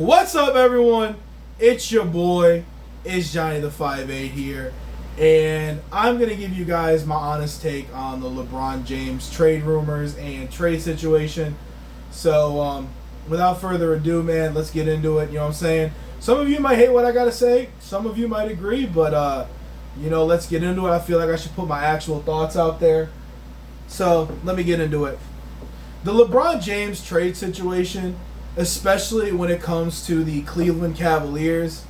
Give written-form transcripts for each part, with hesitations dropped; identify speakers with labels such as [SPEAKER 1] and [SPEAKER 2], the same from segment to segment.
[SPEAKER 1] What's up, everyone? It's your boy, it's Johnny the 5'8" here, and I'm going to give you guys my honest take on the LeBron James trade rumors and trade situation. So, without further ado, man, let's get into it. You know what I'm saying? Some of you might hate what I got to say, some of you might agree, but, let's get into it. I feel like I should put my actual thoughts out there. So, let me get into it. The LeBron James trade situation, especially when it comes to the Cleveland Cavaliers,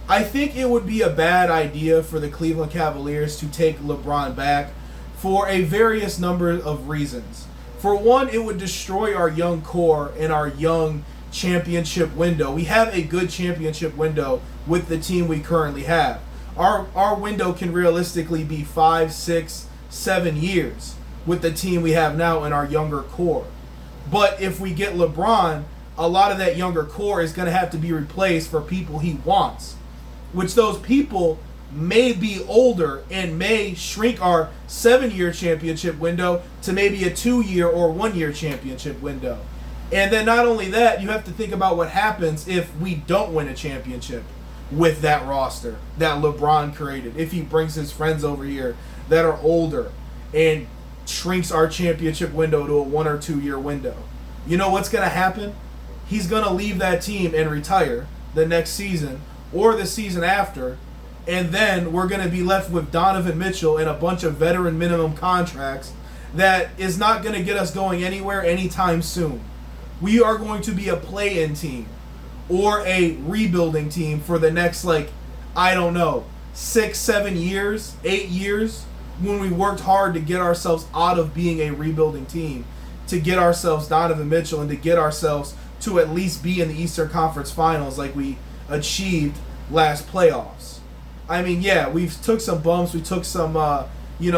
[SPEAKER 1] I think it would be a bad idea for the Cleveland Cavaliers to take LeBron back for a various number of reasons. For one, it would destroy our young core and our young championship window. We have a good championship window with the team we currently have. Our window can realistically be 5, 6, 7 years with the team we have now in our younger core. But if we get LeBron, a lot of that younger core is going to have to be replaced for people he wants, which those people may be older and may shrink our 7-year championship window to maybe a 2-year or 1-year championship window. And then not only that, you have to think about what happens if we don't win a championship with that roster that LeBron created. If he brings his friends over here that are older and shrinks our championship window to a 1 or 2 year window. You know what's going to happen? He's going to leave that team and retire the next season or the season after, and then we're going to be left with Donovan Mitchell and a bunch of veteran minimum contracts that is not going to get us going anywhere anytime soon. We are going to be a play-in team or a rebuilding team for the next, 6, 7 years, 8 years, when we worked hard to get ourselves out of being a rebuilding team, to get ourselves Donovan Mitchell and to get ourselves to at least be in the Eastern Conference Finals like we achieved last playoffs. I mean, yeah, we've took some bumps, we took some,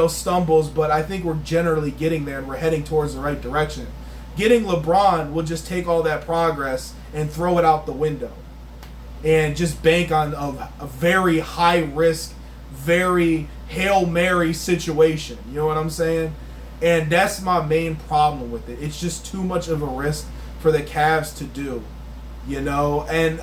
[SPEAKER 1] stumbles, but I think we're generally getting there and we're heading towards the right direction. Getting LeBron will just take all that progress and throw it out the window and just bank on a very high risk, very Hail Mary situation. You know what I'm saying? And that's my main problem with it. It's just too much of a risk for the Cavs to do, and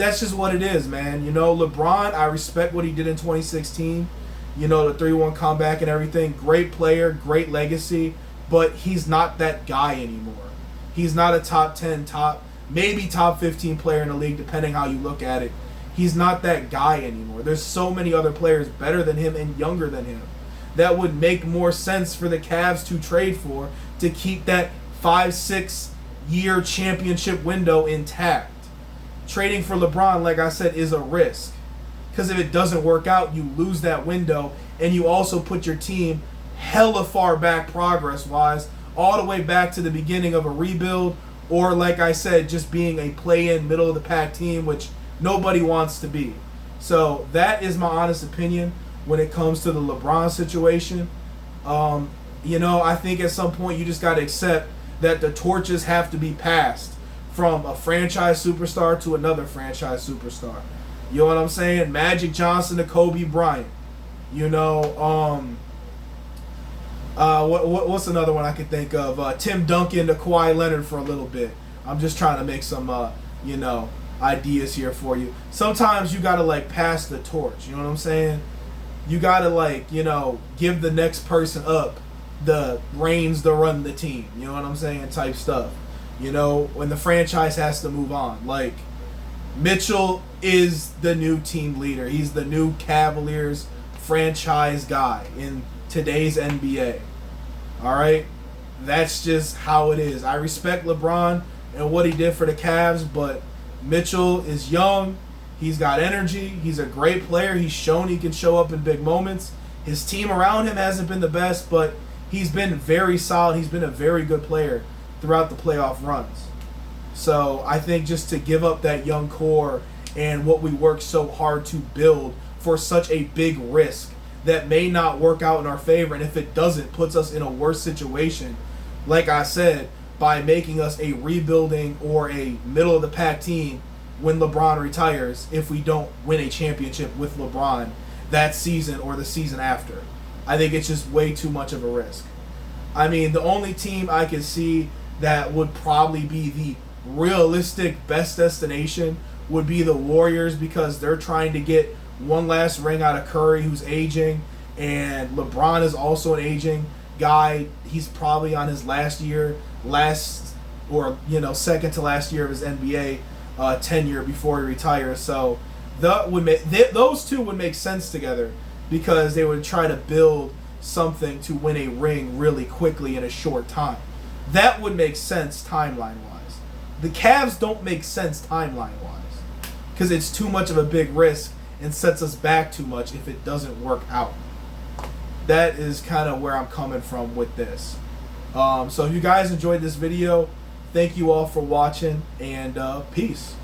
[SPEAKER 1] that's just what it is, man. LeBron, I respect what he did in 2016, the 3-1 comeback and everything. Great player, great legacy, but he's not that guy anymore. He's not a top 10, maybe top 15 player in the league, depending how you look at it. He's not that guy anymore. There's so many other players better than him and younger than him that would make more sense for the Cavs to trade for to keep that 5, 6 year championship window intact. Trading for LeBron, like I said, is a risk. Because if it doesn't work out, you lose that window, and you also put your team hella far back progress-wise, all the way back to the beginning of a rebuild, or like I said, just being a play-in, middle-of-the-pack team, which nobody wants to be. So that is my honest opinion when it comes to the LeBron situation. I think at some point you just got to accept that the torches have to be passed from a franchise superstar to another franchise superstar. You know what I'm saying? Magic Johnson to Kobe Bryant. What's another one I could think of? Tim Duncan to Kawhi Leonard for a little bit. I'm just trying to make some, ideas here for you. Sometimes you got to, pass the torch. You know what I'm saying? You got to, give the next person up the reins to run the team, you know what I'm saying, type stuff. When the franchise has to move on. Mitchell is the new team leader. He's the new Cavaliers franchise guy in today's NBA. All right? That's just how it is. I respect LeBron and what he did for the Cavs, but Mitchell is young. He's got energy. He's a great player. He's shown he can show up in big moments. His team around him hasn't been the best, but he's been very solid. He's been a very good player throughout the playoff runs. So I think just to give up that young core and what we worked so hard to build for such a big risk that may not work out in our favor, and if it doesn't, puts us in a worse situation, like I said, by making us a rebuilding or a middle-of-the-pack team when LeBron retires if we don't win a championship with LeBron that season or the season after. I think it's just way too much of a risk. I mean, the only team I can see that would probably be the realistic best destination would be the Warriors, because they're trying to get one last ring out of Curry, who's aging, and LeBron is also an aging guy. He's probably on his second to last year of his NBA tenure before he retires. So those two would make sense together, because they would try to build something to win a ring really quickly in a short time. That would make sense timeline-wise. The Cavs don't make sense timeline-wise, because it's too much of a big risk and sets us back too much if it doesn't work out. That is kind of where I'm coming from with this. So if you guys enjoyed this video, thank you all for watching, and peace.